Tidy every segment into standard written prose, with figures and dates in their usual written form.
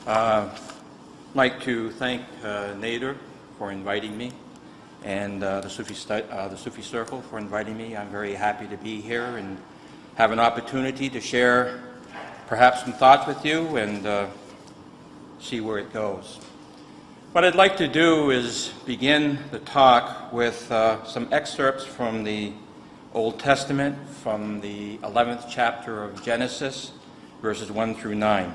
I'd like to thank Nader for inviting me and the Sufi Circle for inviting me. I'm very happy to be here and have an opportunity to share perhaps some thoughts with you and see where it goes. What I'd like to do is begin the talk with some excerpts from the Old Testament, from the 11th chapter of Genesis, verses 1 through 9.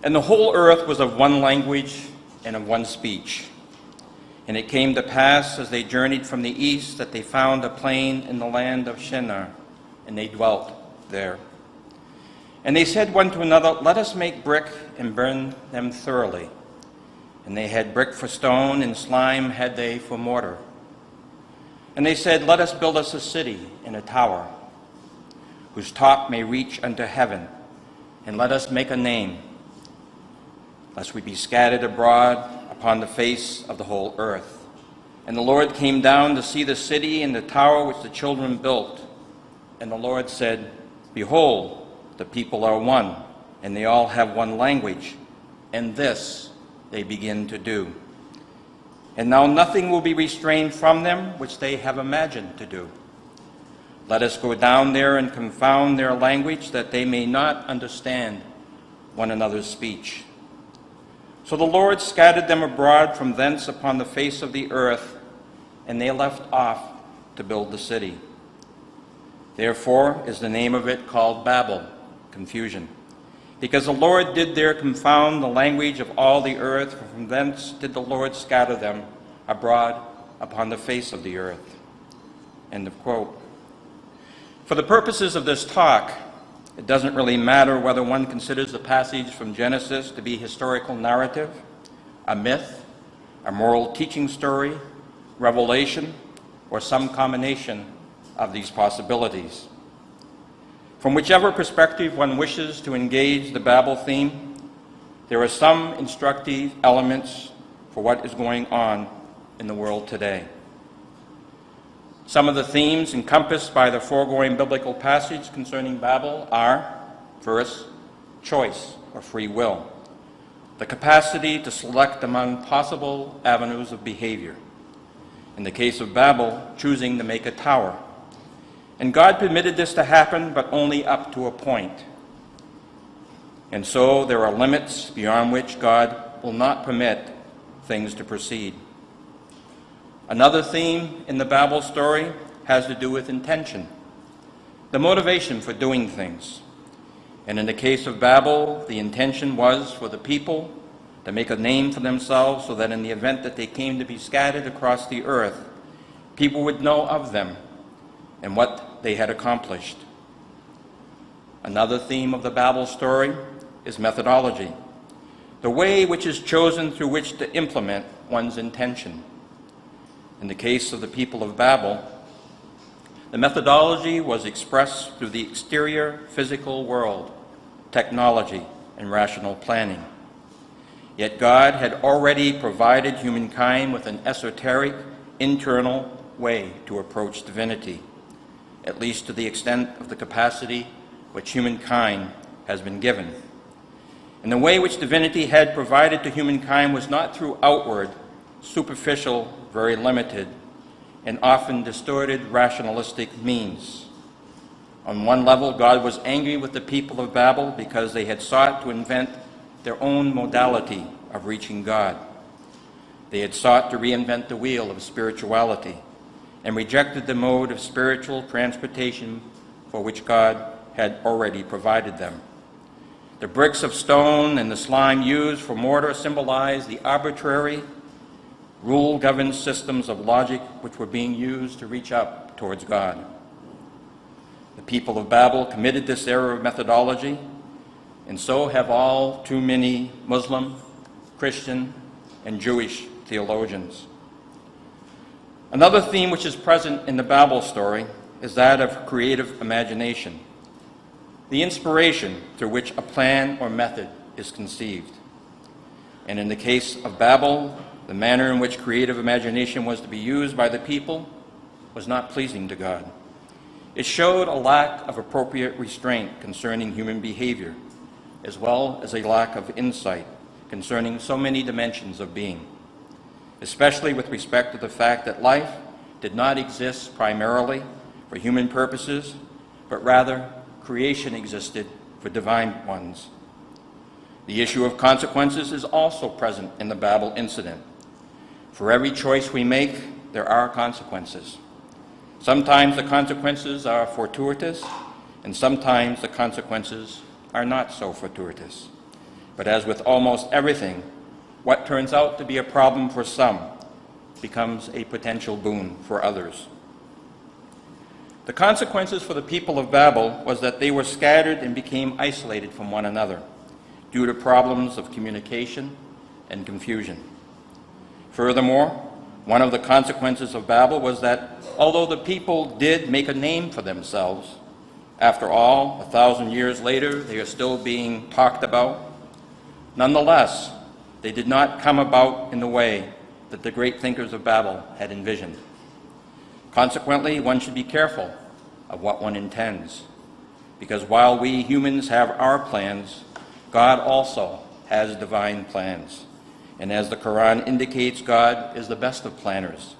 And the whole earth was of one language and of one speech. And it came to pass, as they journeyed from the east, that they found a plain in the land of Shinar, and they dwelt there. And they said one to another, "Let us make brick and burn them thoroughly." And they had brick for stone, and slime had they for mortar. And they said, "Let us build us a city and a tower, whose top may reach unto heaven, and let us make a name, lest we be scattered abroad upon the face of the whole earth." And the Lord came down to see the city and the tower which the children built. And the Lord said, "Behold, the people are one, and they all have one language, and this they begin to do. And now nothing will be restrained from them which they have imagined to do. Let us go down there and confound their language, that they may not understand one another's speech." So the Lord scattered them abroad from thence upon the face of the earth, and they left off to build the city. Therefore is the name of it called Babel, confusion, because the Lord did there confound the language of all the earth, for from thence did the Lord scatter them abroad upon the face of the earth. End of quote. For the purposes of this talk, it doesn't really matter whether one considers the passage from Genesis to be historical narrative, a myth, a moral teaching story, revelation, or some combination of these possibilities. From whichever perspective one wishes to engage the Babel theme, there are some instructive elements for what is going on in the world today. Some of the themes encompassed by the foregoing biblical passage concerning Babel are, first, choice or free will, the capacity to select among possible avenues of behavior. In the case of Babel, choosing to make a tower. And God permitted this to happen, but only up to a point. And so there are limits beyond which God will not permit things to proceed. Another theme in the Babel story has to do with intention, the motivation for doing things. And in the case of Babel, the intention was for the people to make a name for themselves, so that in the event that they came to be scattered across the earth, people would know of them and what they had accomplished. Another theme of the Babel story is methodology, the way which is chosen through which to implement one's intention. In the case of the people of Babel, the methodology was expressed through the exterior physical world, technology, and rational planning. Yet God had already provided humankind with an esoteric, internal way to approach divinity, at least to the extent of the capacity which humankind has been given. And the way which divinity had provided to humankind was not through outward, superficial, very limited, and often distorted rationalistic means. On one level, God was angry with the people of Babel because they had sought to invent their own modality of reaching God. They had sought to reinvent the wheel of spirituality and rejected the mode of spiritual transportation for which God had already provided them. The bricks of stone and the slime used for mortar symbolized the arbitrary, rule-governed systems of logic which were being used to reach up towards God. The people of Babel committed this error of methodology, and so have all too many Muslim, Christian, and Jewish theologians. Another theme which is present in the Babel story is that of creative imagination, the inspiration through which a plan or method is conceived. And in the case of Babel, the manner in which creative imagination was to be used by the people was not pleasing to God. It showed a lack of appropriate restraint concerning human behavior, as well as a lack of insight concerning so many dimensions of being, especially with respect to the fact that life did not exist primarily for human purposes, but rather creation existed for divine ones. The issue of consequences is also present in the Babel incident. For every choice we make, there are consequences. Sometimes the consequences are fortuitous, and sometimes the consequences are not so fortuitous. But as with almost everything, what turns out to be a problem for some becomes a potential boon for others. The consequences for the people of Babel was that they were scattered and became isolated from one another due to problems of communication and confusion. Furthermore, one of the consequences of Babel was that although the people did make a name for themselves, after all, 1,000 years later, they are still being talked about. Nonetheless, they did not come about in the way that the great thinkers of Babel had envisioned. Consequently, one should be careful of what one intends, because while we humans have our plans, God also has divine plans. And as the Quran indicates, God is the best of planners,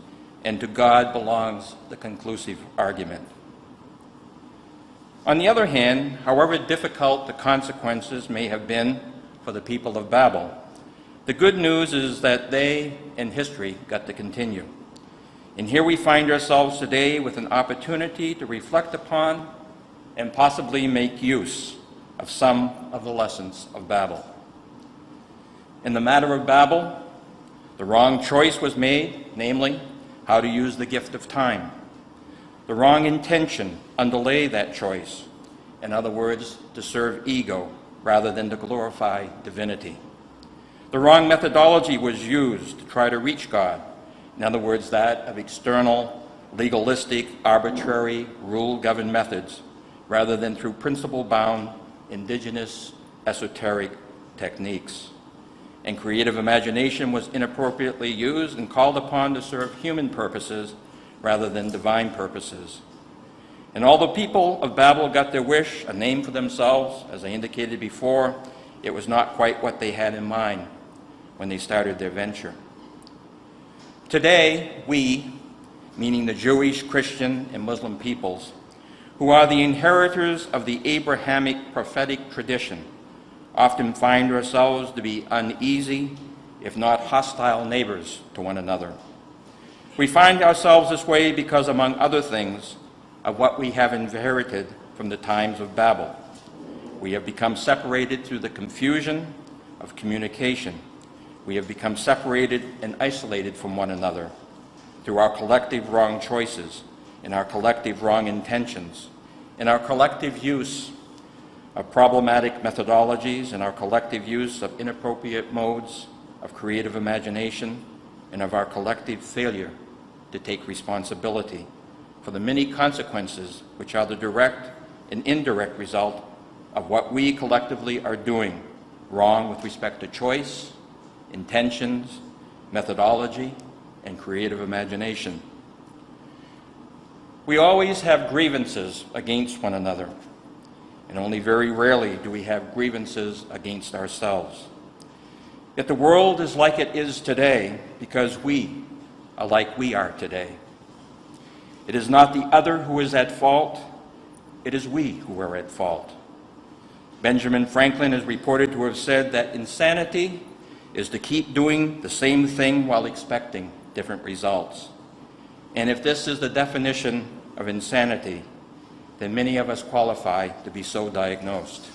and to God belongs the conclusive argument. On the other hand, however difficult the consequences may have been for the people of Babel, the good news is that they and history got to continue. And here we find ourselves today with an opportunity to reflect upon and possibly make use of some of the lessons of Babel. In the matter of Babel, the wrong choice was made, namely, how to use the gift of time. The wrong intention underlay that choice. In other words, to serve ego rather than to glorify divinity. The wrong methodology was used to try to reach God. In other words, that of external, legalistic, arbitrary, rule-governed methods, rather than through principle-bound, indigenous, esoteric techniques. And creative imagination was inappropriately used and called upon to serve human purposes rather than divine purposes. And although people of Babel got their wish, a name for themselves, as I indicated before, it was not quite what they had in mind when they started their venture. Today, we, meaning the Jewish, Christian, and Muslim peoples, who are the inheritors of the Abrahamic prophetic tradition, often find ourselves to be uneasy, if not hostile neighbors to one another. We find ourselves this way because, among other things, of what we have inherited from the times of Babel. We have become separated through the confusion of communication. We have become separated and isolated from one another through our collective wrong choices and our collective wrong intentions and our collective use of problematic methodologies and our collective use of inappropriate modes of creative imagination and of our collective failure to take responsibility for the many consequences which are the direct and indirect result of what we collectively are doing wrong with respect to choice, intentions, methodology, and creative imagination. We always have grievances against one another, and only very rarely do we have grievances against ourselves. Yet the world is like it is today because we are like we are today. It is not the other who is at fault, it is we who are at fault. Benjamin Franklin is reported to have said that insanity is to keep doing the same thing while expecting different results. And if this is the definition of insanity, then many of us qualify to be so diagnosed.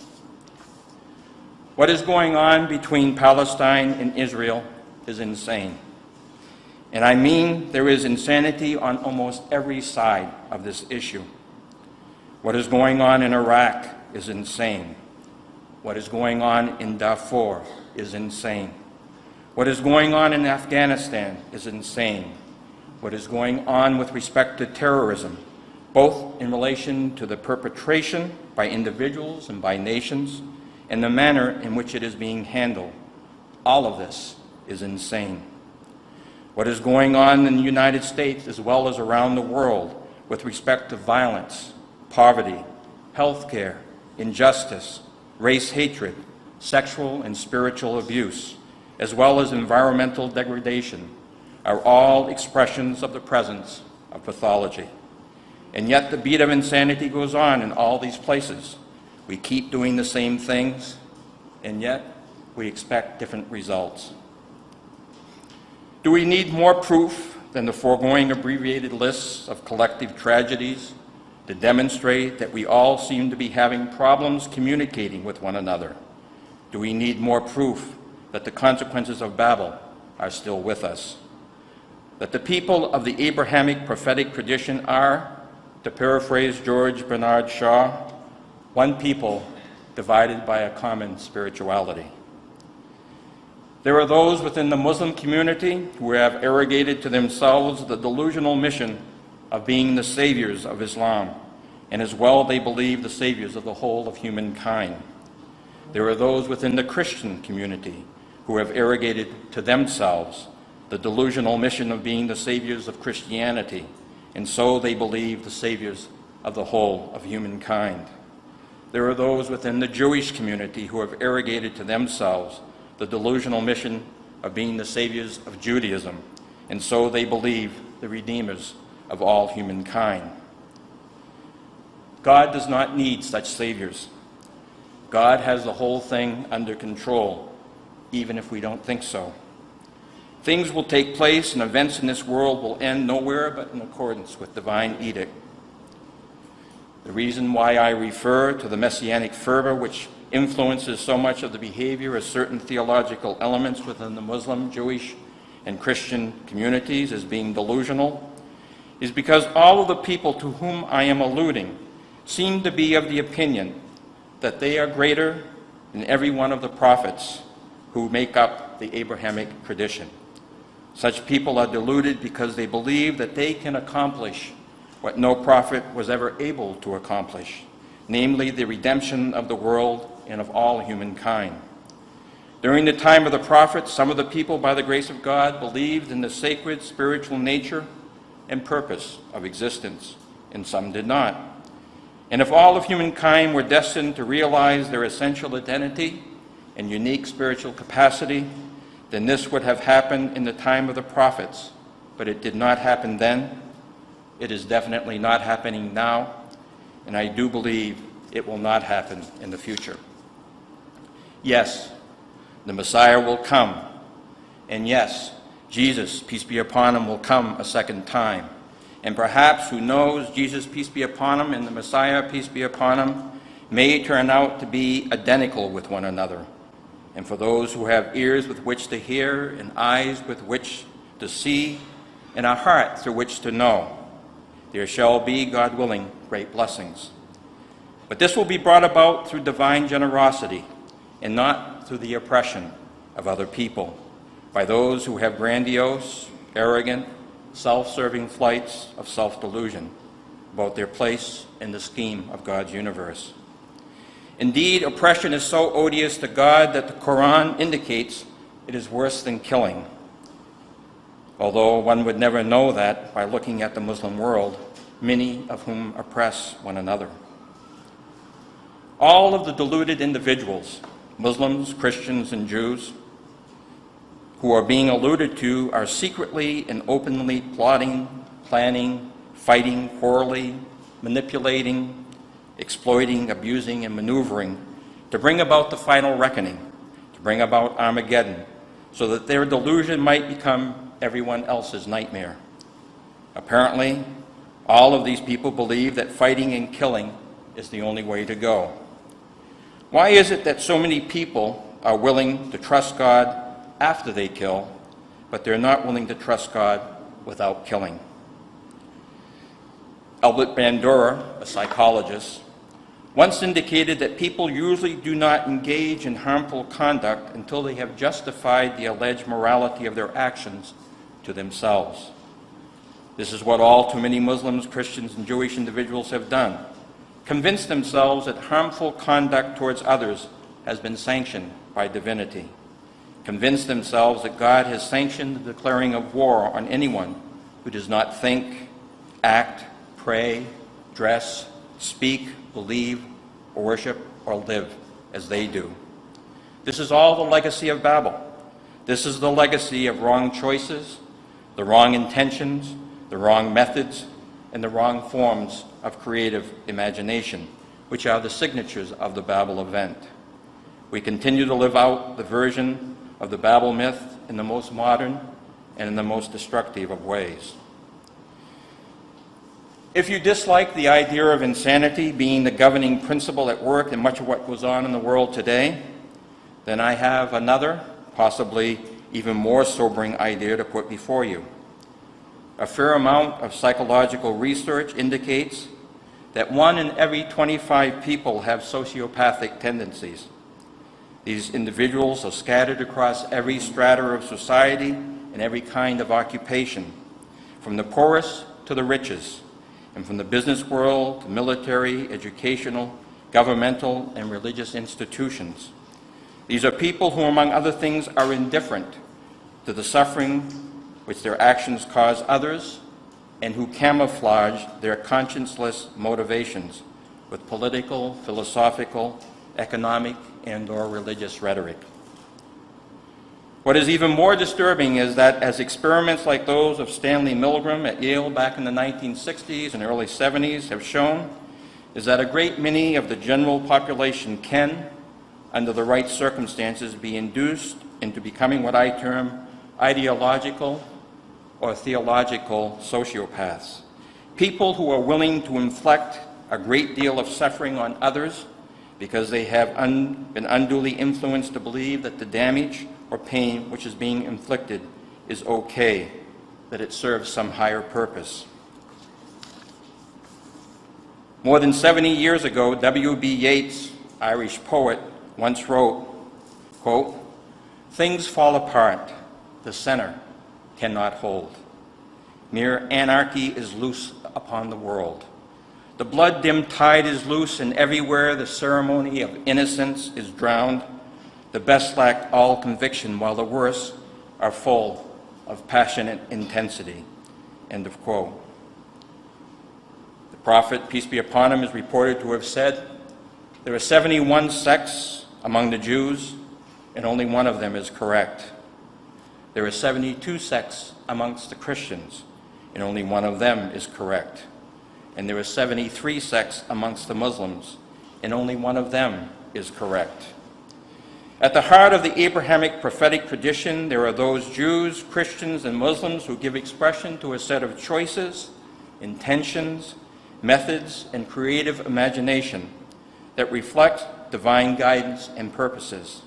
What is going on between Palestine and Israel is insane. And I mean there is insanity on almost every side of this issue. What is going on in Iraq is insane. What is going on in Darfur is insane. What is going on in Afghanistan is insane. What is going on with respect to terrorism, both in relation to the perpetration by individuals and by nations, and the manner in which it is being handled, all of this is insane. What is going on in the United States as well as around the world with respect to violence, poverty, health care, injustice, race hatred, sexual and spiritual abuse, as well as environmental degradation, are all expressions of the presence of pathology. And yet the beat of insanity goes on in all these places. We keep doing the same things, and yet we expect different results. Do we need more proof than the foregoing abbreviated lists of collective tragedies to demonstrate that we all seem to be having problems communicating with one another? Do we need more proof that the consequences of Babel are still with us? That the people of the Abrahamic prophetic tradition are, to paraphrase George Bernard Shaw, one people divided by a common spirituality. There are those within the Muslim community who have arrogated to themselves the delusional mission of being the saviors of Islam, and as well they believe the saviors of the whole of humankind. There are those within the Christian community who have arrogated to themselves the delusional mission of being the saviors of Christianity, and so they believe the saviors of the whole of humankind. There are those within the Jewish community who have arrogated to themselves the delusional mission of being the saviors of Judaism, and so they believe the redeemers of all humankind. God does not need such saviors. God has the whole thing under control, even if we don't think so. Things will take place and events in this world will end nowhere but in accordance with divine edict. The reason why I refer to the messianic fervor which influences so much of the behavior of certain theological elements within the Muslim, Jewish, and Christian communities as being delusional is because all of the people to whom I am alluding seem to be of the opinion that they are greater than every one of the prophets who make up the Abrahamic tradition. Such people are deluded because they believe that they can accomplish what no prophet was ever able to accomplish, namely the redemption of the world and of all humankind. During the time of the prophets, some of the people, by the grace of God, believed in the sacred spiritual nature and purpose of existence, and some did not. And if all of humankind were destined to realize their essential identity and unique spiritual capacity, then this would have happened in the time of the prophets, but it did not happen then. It is definitely not happening now, and I do believe it will not happen in the future. Yes, the Messiah will come, and yes, Jesus, peace be upon him, will come a second time. And perhaps, who knows, Jesus, peace be upon him, and the Messiah, peace be upon him, may turn out to be identical with one another. And for those who have ears with which to hear, and eyes with which to see, and a heart through which to know, there shall be, God willing, great blessings. But this will be brought about through divine generosity, and not through the oppression of other people, by those who have grandiose, arrogant, self-serving flights of self-delusion about their place in the scheme of God's universe. Indeed, oppression is so odious to God that the Quran indicates it is worse than killing. Although one would never know that by looking at the Muslim world, many of whom oppress one another. All of the deluded individuals, Muslims, Christians, and Jews, who are being alluded to are secretly and openly plotting, planning, fighting, quarreling, manipulating, exploiting, abusing, and maneuvering to bring about the final reckoning, to bring about Armageddon, so that their delusion might become everyone else's nightmare. Apparently, all of these people believe that fighting and killing is the only way to go. Why is it that so many people are willing to trust God after they kill, but they're not willing to trust God without killing? Albert Bandura, a psychologist, once indicated that people usually do not engage in harmful conduct until they have justified the alleged morality of their actions to themselves. This is what all too many Muslims, Christians, and Jewish individuals have done, convinced themselves that harmful conduct towards others has been sanctioned by divinity, convinced themselves that God has sanctioned the declaring of war on anyone who does not think, act, pray, dress, speak, believe, worship, or live as they do. This is all the legacy of Babel. This is the legacy of wrong choices, the wrong intentions, the wrong methods, and the wrong forms of creative imagination, which are the signatures of the Babel event. We continue to live out the version of the Babel myth in the most modern and in the most destructive of ways. If you dislike the idea of insanity being the governing principle at work in much of what goes on in the world today, then I have another, possibly even more sobering idea to put before you. A fair amount of psychological research indicates that 1 in every 25 people have sociopathic tendencies. These individuals are scattered across every strata of society and every kind of occupation, from the poorest to the richest, and from the business world to military, educational, governmental, and religious institutions. These are people who, among other things, are indifferent to the suffering which their actions cause others, and who camouflage their conscienceless motivations with political, philosophical, economic, and/or religious rhetoric. What is even more disturbing is that as experiments like those of Stanley Milgram at Yale back in the 1960s and early 70s have shown, is that a great many of the general population can, under the right circumstances, be induced into becoming what I term ideological or theological sociopaths. People who are willing to inflict a great deal of suffering on others because they have been unduly influenced to believe that the damage or pain which is being inflicted is okay, that it serves some higher purpose. More than 70 years ago, W.B. Yeats, Irish poet, once wrote, quote, "Things fall apart, the center cannot hold. Mere anarchy is loose upon the world. The blood-dimmed tide is loose, and everywhere the ceremony of innocence is drowned. The best lack all conviction, while the worst are full of passionate intensity." End of quote. The prophet, peace be upon him, is reported to have said, "There are 71 sects among the Jews, and only one of them is correct. There are 72 sects amongst the Christians, and only one of them is correct. And there are 73 sects amongst the Muslims, and only one of them is correct." At the heart of the Abrahamic prophetic tradition, there are those Jews, Christians, and Muslims who give expression to a set of choices, intentions, methods, and creative imagination that reflect divine guidance and purposes.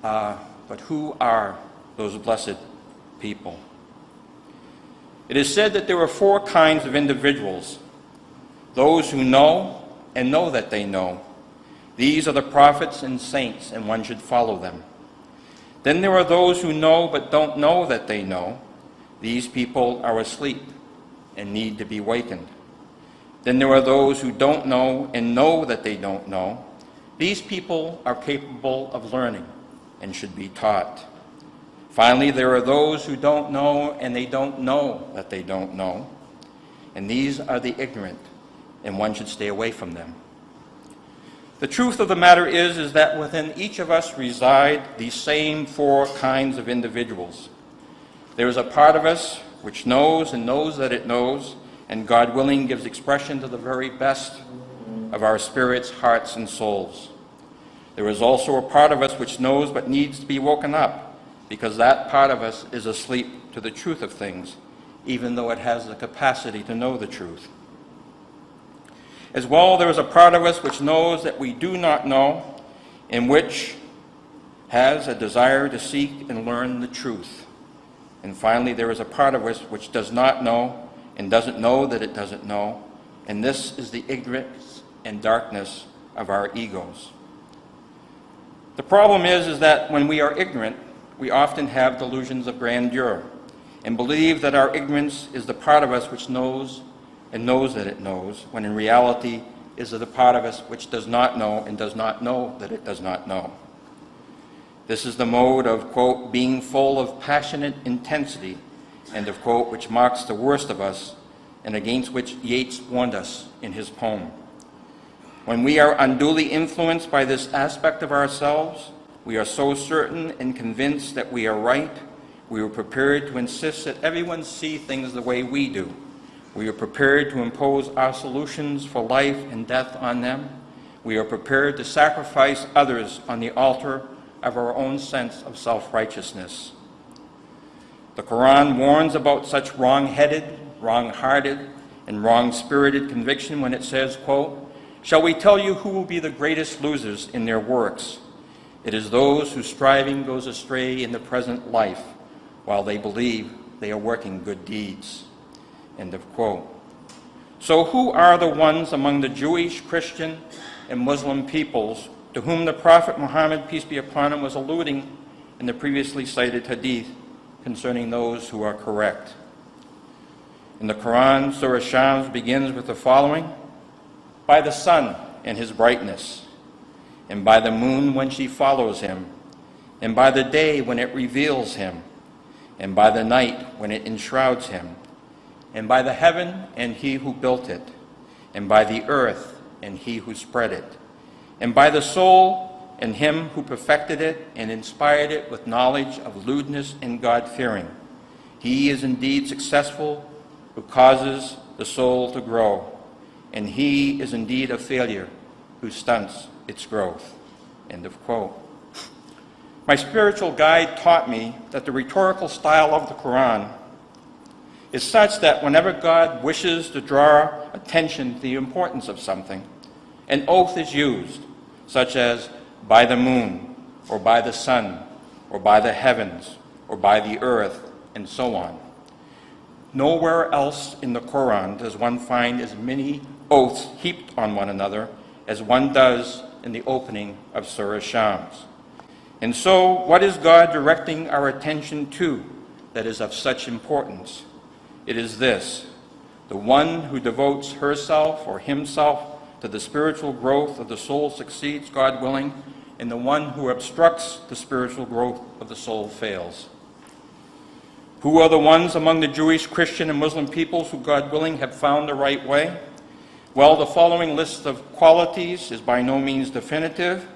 But who are those blessed people? It is said that there are 4 kinds of individuals: those who know and know that they know. These are the prophets and saints, and one should follow them. Then there are those who know but don't know that they know. These people are asleep and need to be wakened. Then there are those who don't know and know that they don't know. These people are capable of learning and should be taught. Finally, there are those who don't know and they don't know that they don't know. And these are the ignorant, and one should stay away from them. The truth of the matter is that within each of us reside these same 4 kinds of individuals. There is a part of us which knows and knows that it knows, and God willing gives expression to the very best of our spirits, hearts, and souls. There is also a part of us which knows but needs to be woken up, because that part of us is asleep to the truth of things, even though it has the capacity to know the truth. As well, there is a part of us which knows that we do not know, and which has a desire to seek and learn the truth. And finally, there is a part of us which does not know and doesn't know that it doesn't know, and this is the ignorance and darkness of our egos. The problem is that when we are ignorant, we often have delusions of grandeur and believe that our ignorance is the part of us which knows and knows that it knows, when in reality is the part of us which does not know and does not know that it does not know. This is the mode of, quote, being full of passionate intensity, end of quote, which marks the worst of us and against which Yeats warned us in his poem. When we are unduly influenced by this aspect of ourselves, we are so certain and convinced that we are right, we are prepared to insist that everyone see things the way we do. We are prepared to impose our solutions for life and death on them. We are prepared to sacrifice others on the altar of our own sense of self-righteousness. The Quran warns about such wrong-headed, wrong-hearted, and wrong-spirited conviction when it says, quote, "Shall we tell you who will be the greatest losers in their works? It is those whose striving goes astray in the present life, while they believe they are working good deeds." End of quote. So who are the ones among the Jewish, Christian, and Muslim peoples to whom the Prophet Muhammad, peace be upon him, was alluding in the previously cited hadith concerning those who are correct? In the Quran, Surah Shams begins with the following: "By the sun and his brightness, and by the moon when she follows him, and by the day when it reveals him, and by the night when it enshrouds him, and by the heaven and he who built it, and by the earth and he who spread it, and by the soul and him who perfected it and inspired it with knowledge of lewdness and God-fearing. He is indeed successful who causes the soul to grow, and he is indeed a failure who stunts its growth." End of quote. My spiritual guide taught me that the rhetorical style of the Quran is such that whenever God wishes to draw attention to the importance of something, an oath is used, such as by the moon, or by the sun, or by the heavens, or by the earth, and so on. Nowhere else in the Quran does one find as many oaths heaped on one another as one does in the opening of Surah Shams. And so, what is God directing our attention to that is of such importance? It is this: the one who devotes herself or himself to the spiritual growth of the soul succeeds, God willing, and the one who obstructs the spiritual growth of the soul fails. Who are the ones among the Jewish, Christian, and Muslim peoples who, God willing, have found the right way? Well, the following list of qualities is by no means definitive,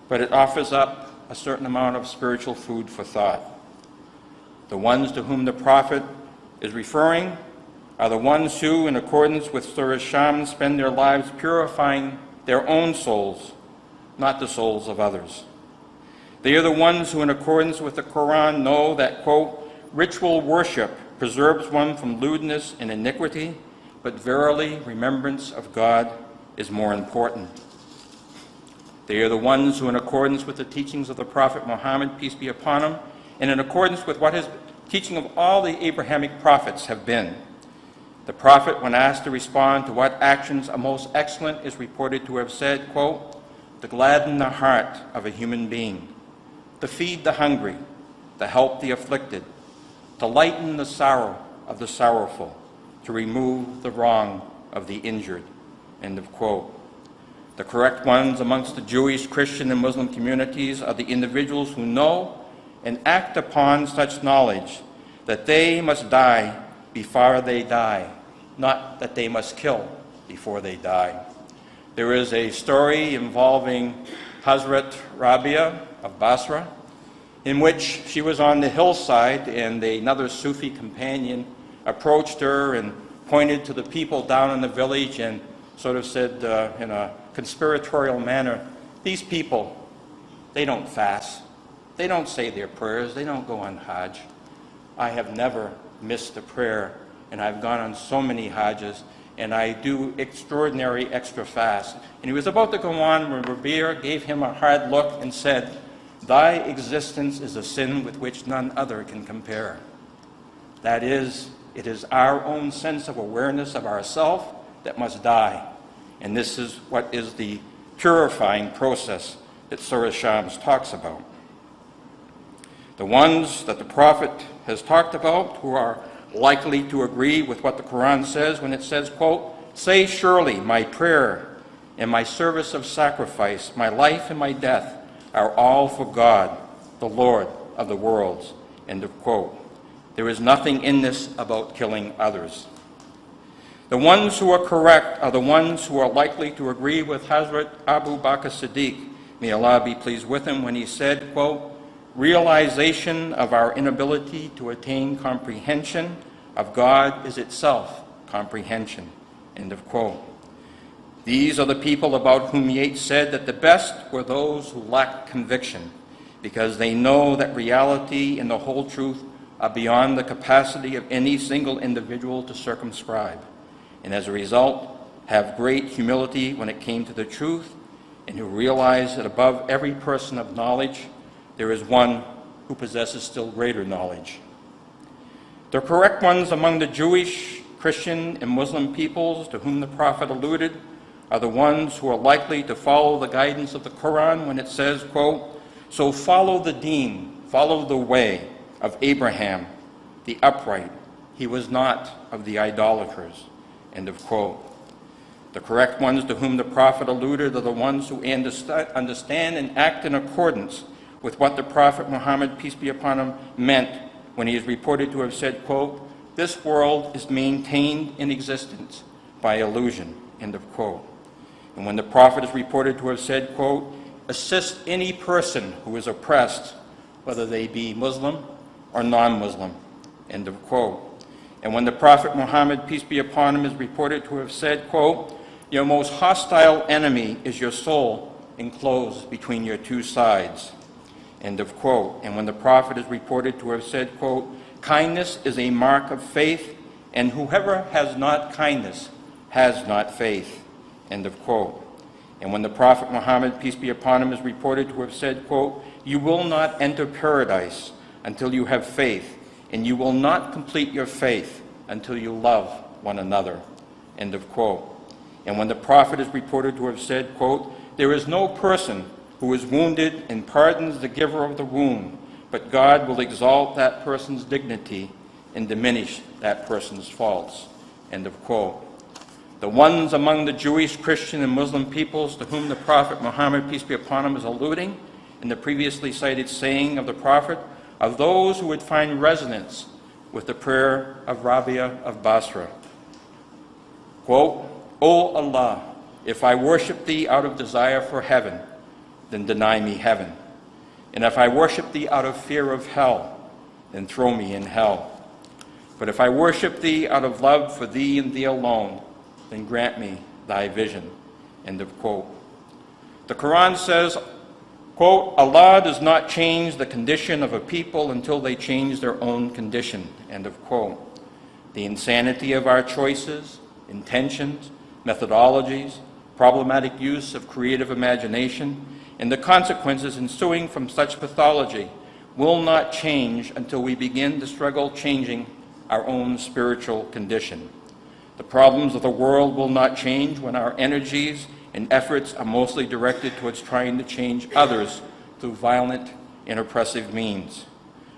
but it offers up a certain amount of spiritual food for thought. The ones to whom the Prophet is referring are the ones who, in accordance with Surah Shams, spend their lives purifying their own souls, not the souls of others. They are the ones who, in accordance with the Quran, know that, quote, "Ritual worship preserves one from lewdness and iniquity, but verily remembrance of God is more important." They are the ones who, in accordance with the teachings of the Prophet Muhammad, peace be upon him, and in accordance with what his teaching of all the Abrahamic prophets have been. The Prophet, when asked to respond to what actions are most excellent, is reported to have said, quote, "To gladden the heart of a human being, to feed the hungry, to help the afflicted, to lighten the sorrow of the sorrowful, to remove the wrong of the injured." End of quote. The correct ones amongst the Jewish, Christian, and Muslim communities are the individuals who know and act upon such knowledge that they must die before they die, not that they must kill before they die. There is a story involving Hazrat Rabia of Basra, in which she was on the hillside and another Sufi companion approached her and pointed to the people down in the village and sort of said in a conspiratorial manner, "These people, they don't fast, they don't say their prayers, they don't go on Hajj. I have never missed a prayer, and I've gone on so many Hajjs, and I do extraordinary extra fast." And he was about to go on when Rabia gave him a hard look and said, "Thy existence is a sin with which none other can compare." That is, it is our own sense of awareness of ourself that must die. And this is what is the purifying process that Surah Shams talks about. The ones that the Prophet has talked about who are likely to agree with what the Quran says when it says, quote, "Say surely my prayer and my service of sacrifice, my life and my death are all for God, the Lord of the worlds." End of quote. There is nothing in this about killing others. The ones who are correct are the ones who are likely to agree with Hazrat Abu Bakr Siddiq, may Allah be pleased with him, when he said, quote, realization of our inability to attain comprehension of God is itself comprehension, end of quote. These are the people about whom Yeats said that the best were those who lacked conviction, because they know that reality and the whole truth are beyond the capacity of any single individual to circumscribe, and as a result have great humility when it came to the truth, and who realize that above every person of knowledge there is one who possesses still greater knowledge. The correct ones among the Jewish, Christian, and Muslim peoples to whom the Prophet alluded are the ones who are likely to follow the guidance of the Quran when it says, quote, so follow the deen, follow the way of Abraham, the upright. He was not of the idolaters, end of quote. The correct ones to whom the Prophet alluded are the ones who understand and act in accordance with what the Prophet Muhammad, peace be upon him, meant when he is reported to have said, quote, this world is maintained in existence by illusion, end of quote. And when the Prophet is reported to have said, quote, assist any person who is oppressed, whether they be Muslim or non-Muslim, end of quote. And when the Prophet Muhammad, peace be upon him, is reported to have said, quote, your most hostile enemy is your soul enclosed between your two sides, end of quote. And when the Prophet is reported to have said, quote, kindness is a mark of faith, and whoever has not kindness has not faith, end of quote. And when the Prophet Muhammad, peace be upon him, is reported to have said, quote, you will not enter paradise until you have faith, and you will not complete your faith until you love one another, end of quote. And when the Prophet is reported to have said, quote, there is no person who is wounded and pardons the giver of the wound, but God will exalt that person's dignity and diminish that person's faults, end of quote. The ones among the Jewish, Christian, and Muslim peoples to whom the Prophet Muhammad, peace be upon him, is alluding in the previously cited saying of the Prophet are those who would find resonance with the prayer of Rabia of Basra. Quote, O Allah, if I worship thee out of desire for heaven, then deny me heaven. And if I worship thee out of fear of hell, then throw me in hell. But if I worship thee out of love for thee and thee alone, then grant me thy vision, end of quote. The Quran says, quote, Allah does not change the condition of a people until they change their own condition, end of quote. The insanity of our choices, intentions, methodologies, problematic use of creative imagination, and the consequences ensuing from such pathology will not change until we begin to struggle changing our own spiritual condition. The problems of the world will not change when our energies and efforts are mostly directed towards trying to change others through violent and oppressive means.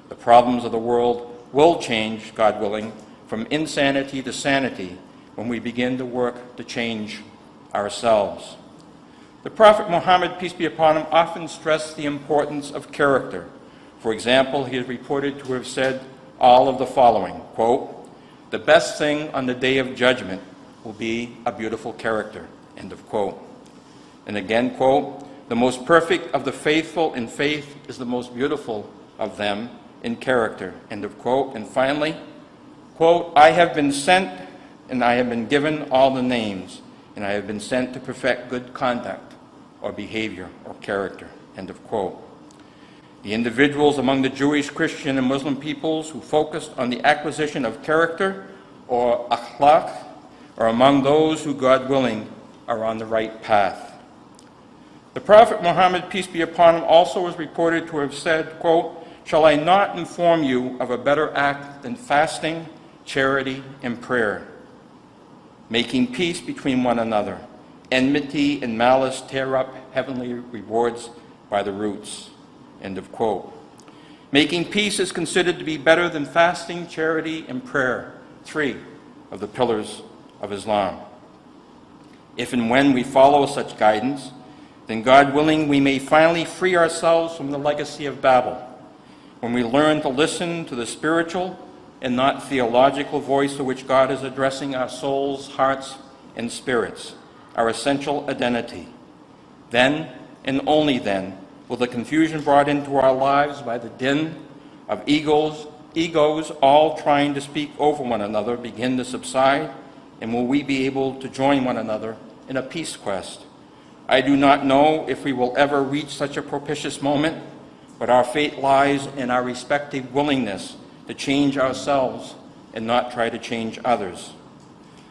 The problems of the world will change, God willing, from insanity to sanity when we begin to work to change ourselves. The Prophet Muhammad, peace be upon him, often stressed the importance of character. For example, he is reported to have said all of the following, quote, the best thing on the day of judgment will be a beautiful character, end of quote. And again, quote, the most perfect of the faithful in faith is the most beautiful of them in character, end of quote. And finally, quote, I have been sent and I have been given all the names, and I have been sent to perfect good conduct or behavior or character, end of quote. The individuals among the Jewish, Christian, and Muslim peoples who focused on the acquisition of character or akhlaq are among those who, God willing, are on the right path. The Prophet Muhammad, peace be upon him, also is reported to have said, quote, shall I not inform you of a better act than fasting, charity, and prayer? Making peace between one another. Enmity and malice tear up heavenly rewards by the roots, end of quote. Making peace is considered to be better than fasting, charity, and prayer, 3 of the pillars of Islam. If and when we follow such guidance, then God willing, we may finally free ourselves from the legacy of Babel, when we learn to listen to the spiritual and not theological voice to which God is addressing our souls, hearts, and spirits, our essential identity. Then, and only then, will the confusion brought into our lives by the din of egos all trying to speak over one another begin to subside, and will we be able to join one another in a peace quest. I do not know if we will ever reach such a propitious moment, but our fate lies in our respective willingness to change ourselves and not try to change others.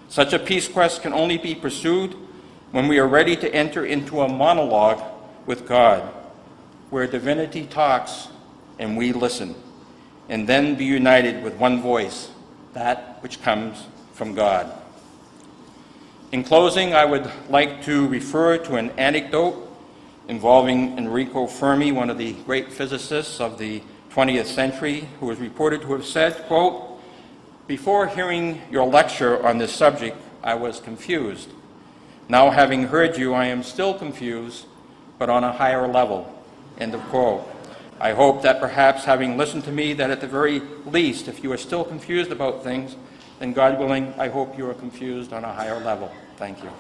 Such a peace quest can only be pursued when we are ready to enter into a monologue with God, where divinity talks and we listen, and then be united with one voice, that which comes from God. In closing, I would like to refer to an anecdote involving Enrico Fermi, one of the great physicists of the 20th century, who is reported to have said, quote, "Before hearing your lecture on this subject, I was confused. Now having heard you, I am still confused, but on a higher level," end of quote. I hope that perhaps having listened to me, that at the very least, if you are still confused about things, then God willing, I hope you are confused on a higher level. Thank you.